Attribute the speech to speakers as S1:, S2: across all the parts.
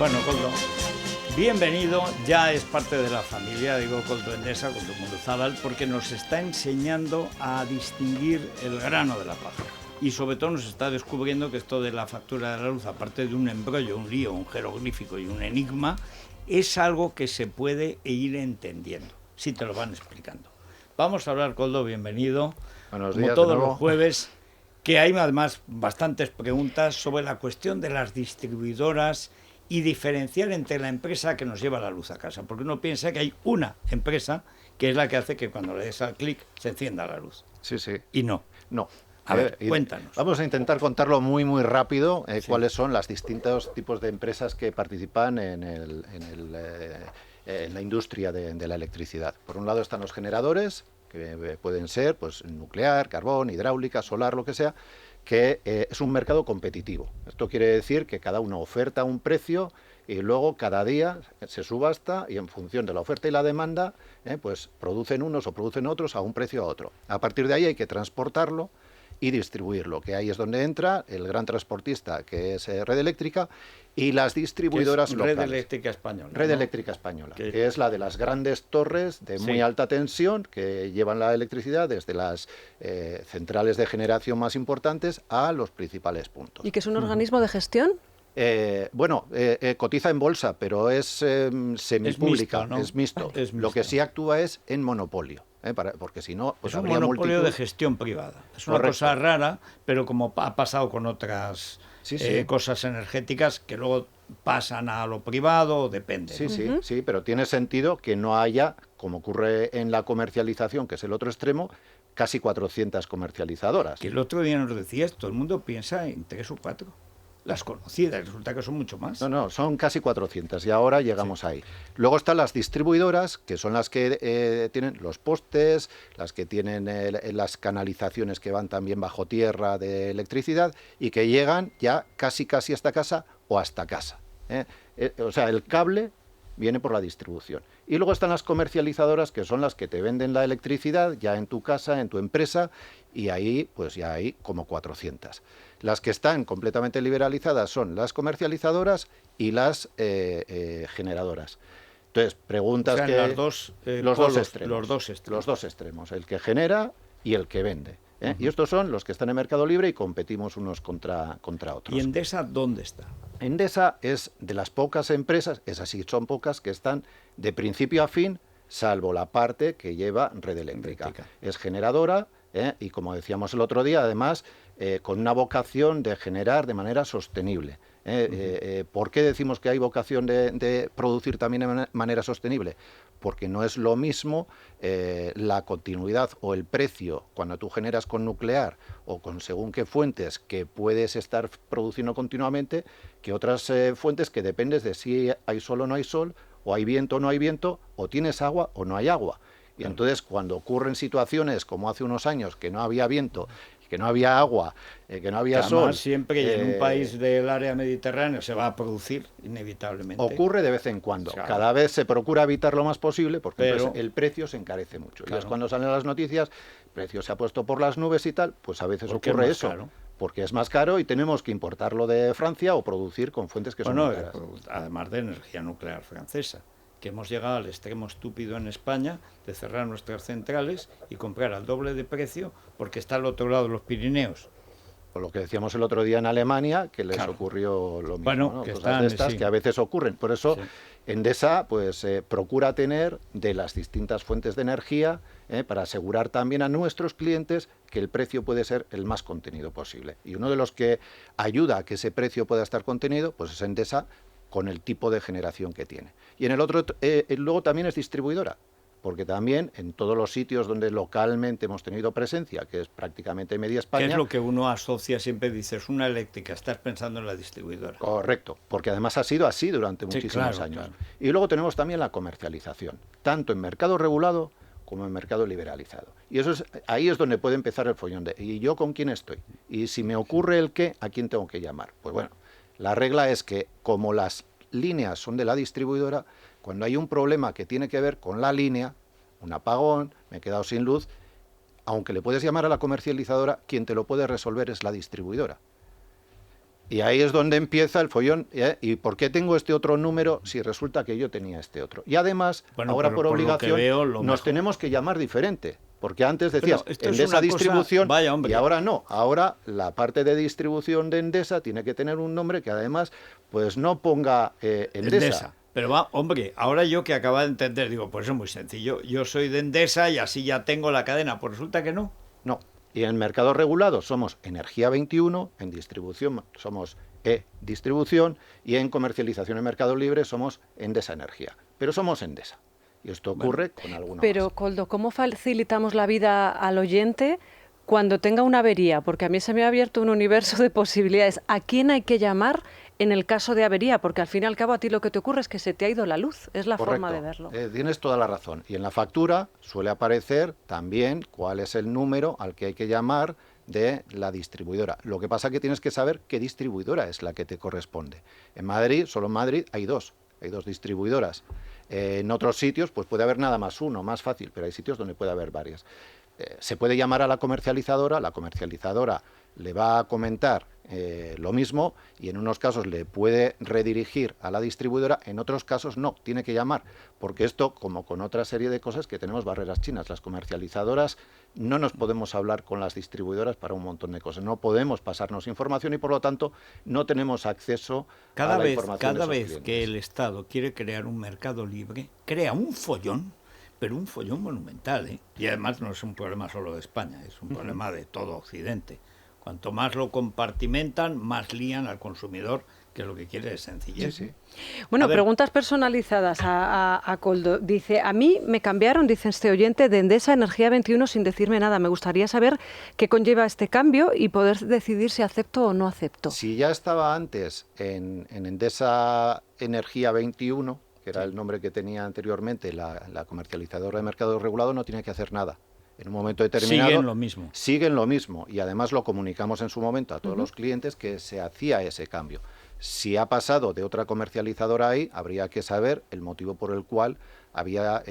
S1: Bueno, Koldo, bienvenido, ya es parte de la familia, digo Koldo Endesa, Koldo Munduzábal, porque nos está enseñando a distinguir el grano de la paja. Y sobre todo nos está descubriendo que esto de la factura de la luz, aparte de un embrollo, un lío, un jeroglífico y un enigma, es algo que se puede ir entendiendo, si te lo van explicando. Vamos a hablar, Koldo, bienvenido.
S2: Buenos
S1: como
S2: días,
S1: todos los jueves, que hay además bastantes preguntas sobre la cuestión de las distribuidoras y diferenciar entre la empresa que nos lleva la luz a casa, porque uno piensa que hay una empresa que es la que hace que cuando le des al clic se encienda la luz.
S2: Sí, sí.
S1: Y no.
S2: No.
S1: A ver, cuéntanos.
S2: Vamos a intentar contarlo muy, muy rápido, sí. Cuáles son los distintos tipos de empresas que participan en la industria de la electricidad. Por un lado están los generadores, que pueden ser pues nuclear, carbón, hidráulica, solar, lo que sea, que es un mercado competitivo. Esto quiere decir que cada uno oferta un precio y luego cada día se subasta y en función de la oferta y la demanda, pues producen unos o producen otros a un precio a otro. A partir de ahí hay que transportarlo y distribuirlo, que ahí es donde entra el gran transportista, que es Red Eléctrica, y las distribuidoras locales.
S1: Red Eléctrica Española.
S2: Red Eléctrica Española, que es la de las grandes torres de muy alta tensión que llevan la electricidad desde las centrales de generación más importantes a los principales puntos.
S3: ¿Y que es un organismo de gestión?
S2: Cotiza en bolsa, pero es semipública,
S1: es mixto, ¿no?
S2: Es mixto. Lo que sí actúa es en monopolio. Porque si no, pues
S1: es un monopolio de gestión privada. Es una cosa rara, pero como ha pasado con otras cosas energéticas que luego pasan a lo privado, depende.
S2: Sí, sí, pero tiene sentido que no haya, como ocurre en la comercialización, que es el otro extremo, casi 400 comercializadoras.
S1: Que el otro día nos decías, todo el mundo piensa en 3 o 4. Las conocidas, resulta que son mucho más.
S2: No, son casi 400 y ahora llegamos ahí. Luego están las distribuidoras, que son las que tienen los postes, las que tienen las canalizaciones que van también bajo tierra de electricidad y que llegan ya casi hasta casa o hasta casa. O sea, el cable viene por la distribución. Y luego están las comercializadoras, que son las que te venden la electricidad ya en tu casa, en tu empresa, y ahí pues ya hay como 400. Las que están completamente liberalizadas son las comercializadoras y las generadoras. Entonces, preguntas
S1: o sea,
S2: que...
S1: los dos extremos.
S2: Los dos extremos, el que genera y el que vende. Y estos son los que están en mercado libre y competimos unos contra otros.
S1: ¿Y Endesa dónde está?
S2: Endesa es de las pocas empresas, esas sí son pocas, que están de principio a fin, salvo la parte que lleva Red Eléctrica. Es generadora y, como decíamos el otro día, además, con una vocación de generar de manera sostenible. ¿Por qué decimos que hay vocación de producir también de manera sostenible? Porque no es lo mismo la continuidad o el precio cuando tú generas con nuclear o con según qué fuentes que puedes estar produciendo continuamente que otras fuentes que dependes de si hay sol o no hay sol, o hay viento o no hay viento, o tienes agua o no hay agua. Y entonces cuando ocurren situaciones como hace unos años que no había viento, que no había agua, que no había sol...
S1: Además, siempre en un país del área mediterránea se va a producir inevitablemente.
S2: Ocurre de vez en cuando. Claro. Cada vez se procura evitar lo más posible porque el precio se encarece mucho. Claro. Y es cuando salen las noticias, el precio se ha puesto por las nubes y tal, pues a veces ocurre eso. Caro. Porque es más caro y tenemos que importarlo de Francia o producir con fuentes que son muy caras.
S1: Además de energía nuclear francesa, que hemos llegado al extremo estúpido en España de cerrar nuestras centrales y comprar al doble de precio porque está al otro lado de los Pirineos.
S2: O lo que decíamos el otro día en Alemania, que les ocurrió lo mismo,
S1: bueno,
S2: ¿no?
S1: Que
S2: cosas de estas que a veces ocurren. Por eso Endesa pues procura tener de las distintas fuentes de energía para asegurar también a nuestros clientes que el precio puede ser el más contenido posible. Y uno de los que ayuda a que ese precio pueda estar contenido pues es Endesa, con el tipo de generación que tiene. Y en el otro, luego también es distribuidora, porque también en todos los sitios donde localmente hemos tenido presencia, que es prácticamente media España...
S1: ¿Qué es lo que uno asocia siempre? Dices, una eléctrica, estás pensando en la distribuidora.
S2: Correcto, porque además ha sido así durante muchísimos años. Claro. Y luego tenemos también la comercialización, tanto en mercado regulado como en mercado liberalizado. Y eso ahí es donde puede empezar el follón de ¿y yo con quién estoy? Y si me ocurre el qué, ¿a quién tengo que llamar? Pues bueno, la regla es que, como las líneas son de la distribuidora, cuando hay un problema que tiene que ver con la línea, un apagón, me he quedado sin luz, aunque le puedes llamar a la comercializadora, quien te lo puede resolver es la distribuidora. Y ahí es donde empieza el follón. ¿Y por qué tengo este otro número si resulta que yo tenía este otro? Y además, ahora por obligación, nos tenemos que llamar diferente. Porque antes decías Endesa Distribución y ahora no. Ahora la parte de distribución de Endesa tiene que tener un nombre que además pues no ponga Endesa.
S1: Pero va, hombre, ahora yo que acabo de entender, digo, pues es muy sencillo. Yo soy de Endesa y así ya tengo la cadena. Pues resulta que no.
S2: No. Y en mercados regulados somos Energía 21, en distribución somos E-Distribución y en comercialización en mercado libre somos Endesa Energía. Pero somos Endesa. Y esto ocurre con algunos.
S3: Pero, Koldo, ¿cómo facilitamos la vida al oyente cuando tenga una avería? Porque a mí se me ha abierto un universo de posibilidades. ¿A quién hay que llamar en el caso de avería? Porque al fin y al cabo a ti lo que te ocurre es que se te ha ido la luz. Es la forma de verlo.
S2: Tienes toda la razón. Y en la factura suele aparecer también cuál es el número al que hay que llamar de la distribuidora. Lo que pasa es que tienes que saber qué distribuidora es la que te corresponde. En Madrid, solo en Madrid, hay dos distribuidoras. En otros sitios pues puede haber nada más uno, más fácil, pero hay sitios donde puede haber varias. Se puede llamar a la comercializadora le va a comentar lo mismo y en unos casos le puede redirigir a la distribuidora, en otros casos no, tiene que llamar, porque esto, como con otra serie de cosas, que tenemos barreras chinas, las comercializadoras no nos podemos hablar con las distribuidoras para un montón de cosas, no podemos pasarnos información y por lo tanto no tenemos acceso a la información.
S1: Cada vez que el Estado quiere crear un mercado libre, crea un follón, pero un follón monumental, ¿eh? Y además no es un problema solo de España, es un problema de todo Occidente. Cuanto más lo compartimentan, más lían al consumidor, que lo que quiere es sencillez.
S2: Sí.
S3: Bueno, preguntas personalizadas a Koldo. Dice, a mí me cambiaron, dice este oyente, de Endesa Energía 21 sin decirme nada. Me gustaría saber qué conlleva este cambio y poder decidir si acepto o no acepto.
S2: Si ya estaba antes en Endesa Energía 21, que era el nombre que tenía anteriormente la comercializadora de mercado regulado, no tiene que hacer nada. En un momento determinado siguen lo mismo y además lo comunicamos en su momento a todos los clientes que se hacía ese cambio. Si ha pasado de otra comercializadora ahí, habría que saber el motivo por el cual había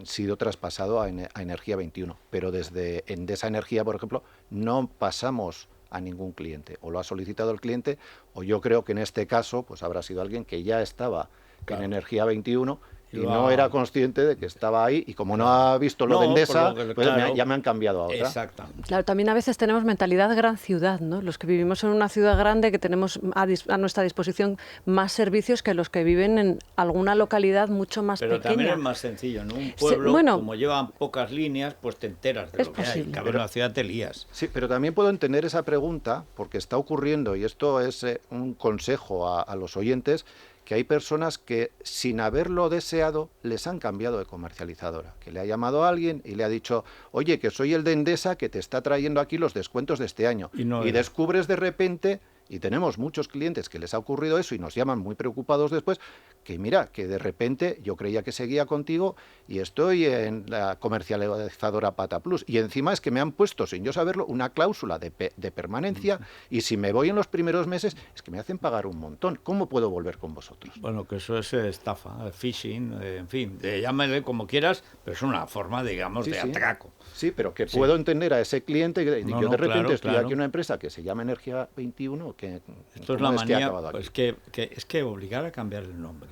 S2: sido traspasado a Energía 21. Pero desde Endesa Energía, por ejemplo, no pasamos a ningún cliente. O lo ha solicitado el cliente, o yo creo que en este caso pues habrá sido alguien que ya estaba en Energía 21 y no era consciente de que estaba ahí y como no ha visto lo de Endesa, pues ya me han cambiado a otra.
S1: Exactamente.
S3: Claro, también a veces tenemos mentalidad gran ciudad, ¿no? Los que vivimos en una ciudad grande que tenemos a nuestra disposición más servicios que los que viven en alguna localidad mucho más pequeña.
S1: Pero también es más sencillo, ¿no? Un pueblo, como llevan pocas líneas, pues te enteras de lo que hay. En cambio, en la ciudad te lías.
S2: Sí, pero también puedo entender esa pregunta porque está ocurriendo, y esto es un consejo a los oyentes, que hay personas que sin haberlo deseado les han cambiado de comercializadora, que le ha llamado a alguien y le ha dicho, oye, que soy el de Endesa que te está trayendo aquí los descuentos de este año. Y descubres de repente, y tenemos muchos clientes que les ha ocurrido eso y nos llaman muy preocupados después, que mira, que de repente yo creía que seguía contigo y estoy en la comercializadora Pata Plus. Y encima es que me han puesto, sin yo saberlo, una cláusula de permanencia y si me voy en los primeros meses es que me hacen pagar un montón. ¿Cómo puedo volver con vosotros?
S1: Bueno, que eso es estafa, phishing, en fin, llámale como quieras, pero es una forma, digamos, de atraco.
S2: Sí, pero que puedo entender a ese cliente que yo de repente estoy aquí en una empresa que se llama Energía 21, que
S1: esto es la manía, pues que obligar a cambiar el nombre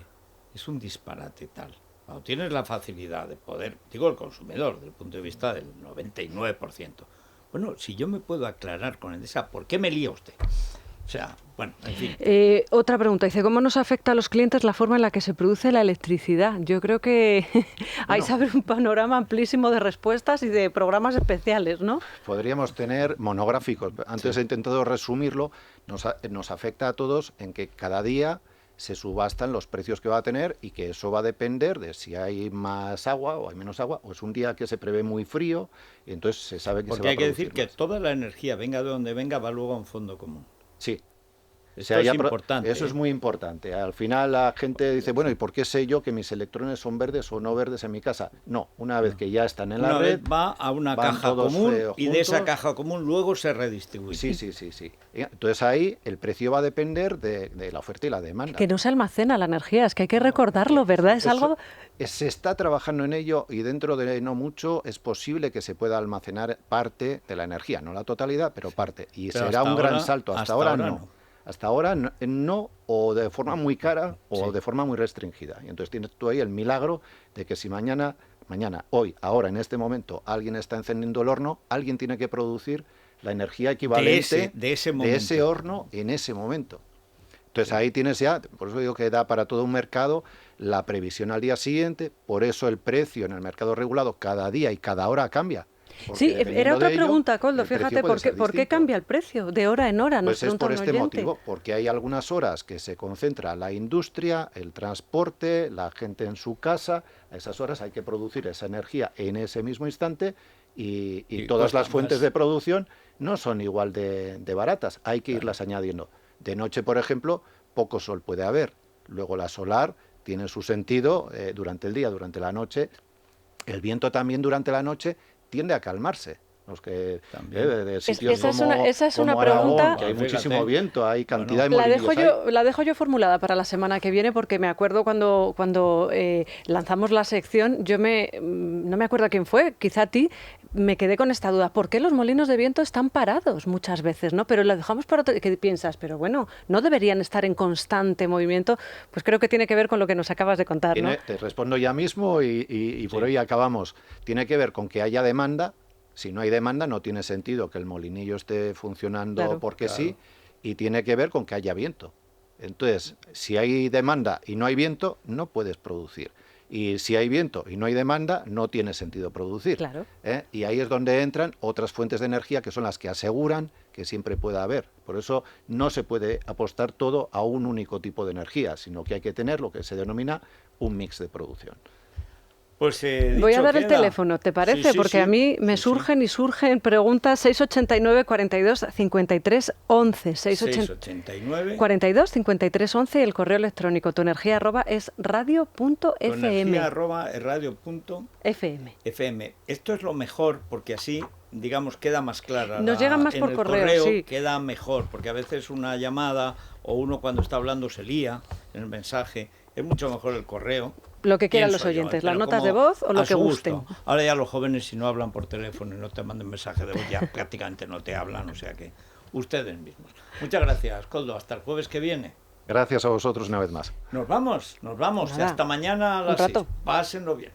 S1: es un disparate tal. Cuando tienes la facilidad de poder, digo el consumidor, desde el punto de vista del 99%, bueno, si yo me puedo aclarar con Endesa, ¿por qué me lía usted? O sea, bueno, en fin.
S3: Otra pregunta, dice, ¿cómo nos afecta a los clientes la forma en la que se produce la electricidad? Yo creo que hay que saber un panorama amplísimo de respuestas y de programas especiales, ¿no?
S2: Podríamos tener monográficos. Antes he intentado resumirlo. Nos afecta a todos en que cada día se subastan los precios que va a tener y que eso va a depender de si hay más agua o hay menos agua, o es un día que se prevé muy frío y entonces se sabe que se va a producir.
S1: Porque hay que decir que toda la energía, venga de donde venga, va luego a un fondo común.
S2: Sí.
S1: Esto es importante.
S2: Eso es muy importante. Al final la gente dice, bueno, ¿y por qué sé yo que mis electrones son verdes o no verdes en mi casa? No, una vez que ya están en la red,
S1: va a una caja común y de esa caja común luego se redistribuye.
S2: Sí. Entonces ahí el precio va a depender de la oferta y la demanda.
S3: Que no se almacena la energía, es que hay que recordarlo, ¿verdad? Es algo...
S2: Se está trabajando en ello y dentro de no mucho es posible que se pueda almacenar parte de la energía, no la totalidad, pero parte. Y será un gran salto. Hasta ahora no. Hasta ahora no, o de forma muy cara o de forma muy restringida. Y entonces tienes tú ahí el milagro de que si mañana, hoy, ahora, en este momento, alguien está encendiendo el horno, alguien tiene que producir la energía equivalente
S1: de
S2: ese horno en ese momento. Entonces ahí tienes ya, por eso digo que da para todo un mercado la previsión al día siguiente, por eso el precio en el mercado regulado cada día y cada hora cambia.
S3: Sí, era otra pregunta, Koldo, fíjate, ¿por qué cambia el precio de hora en hora?
S2: Pues es por este motivo, porque hay algunas horas que se concentra la industria, el transporte, la gente en su casa, a esas horas hay que producir esa energía en ese mismo instante y todas las fuentes de producción no son igual de baratas, hay que irlas añadiendo. De noche, por ejemplo, poco sol puede haber, luego la solar tiene su sentido durante el día, durante la noche, el viento también durante la noche tiende a calmarse. Los que de sitios
S3: esa es una
S2: como
S3: pregunta
S2: Aragón, que hay muchísimo viento, hay cantidad de molinillos.
S3: La dejo yo formulada para la semana que viene, porque me acuerdo cuando lanzamos la sección, no me acuerdo quién fue, quizá a ti, me quedé con esta duda. ¿Por qué los molinos de viento están parados muchas veces, no? Pero la dejamos para otro. ¿Qué piensas? Pero bueno, ¿no deberían estar en constante movimiento? Pues creo que tiene que ver con lo que nos acabas de contar, ¿no?
S2: Te respondo ya mismo y por hoy acabamos. Tiene que ver con que haya demanda. Si no hay demanda, no tiene sentido que el molinillo esté funcionando sí, y tiene que ver con que haya viento. Entonces, si hay demanda y no hay viento, no puedes producir. Y si hay viento y no hay demanda, no tiene sentido producir.
S3: Claro.
S2: Y ahí es donde entran otras fuentes de energía que son las que aseguran que siempre pueda haber. Por eso no se puede apostar todo a un único tipo de energía, sino que hay que tener lo que se denomina un mix de producción.
S3: Pues voy a dar el teléfono, ¿te parece? Porque a mí me surgen preguntas. 689 42 53 11.
S1: 689
S3: 42 53 11 y el correo electrónico tuenergia@radio.fm.
S1: tuenergia@radio.fm. Esto es lo mejor, porque así, digamos, queda más clara.
S3: Nos llegan más por correo, sí.
S1: Queda mejor, porque a veces una llamada o uno cuando está hablando se lía en el mensaje. Es mucho mejor el correo.
S3: Lo que quieran los oyentes, las notas de voz o lo que gusten.
S1: Ahora ya los jóvenes, si no hablan por teléfono y no te mandan mensaje de voz, ya prácticamente no te hablan, o sea que ustedes mismos. Muchas gracias, Koldo. Hasta el jueves que viene.
S2: Gracias a vosotros una vez más.
S1: Nos vamos.
S3: Nada.
S1: Hasta mañana a las 6. Pásenlo bien.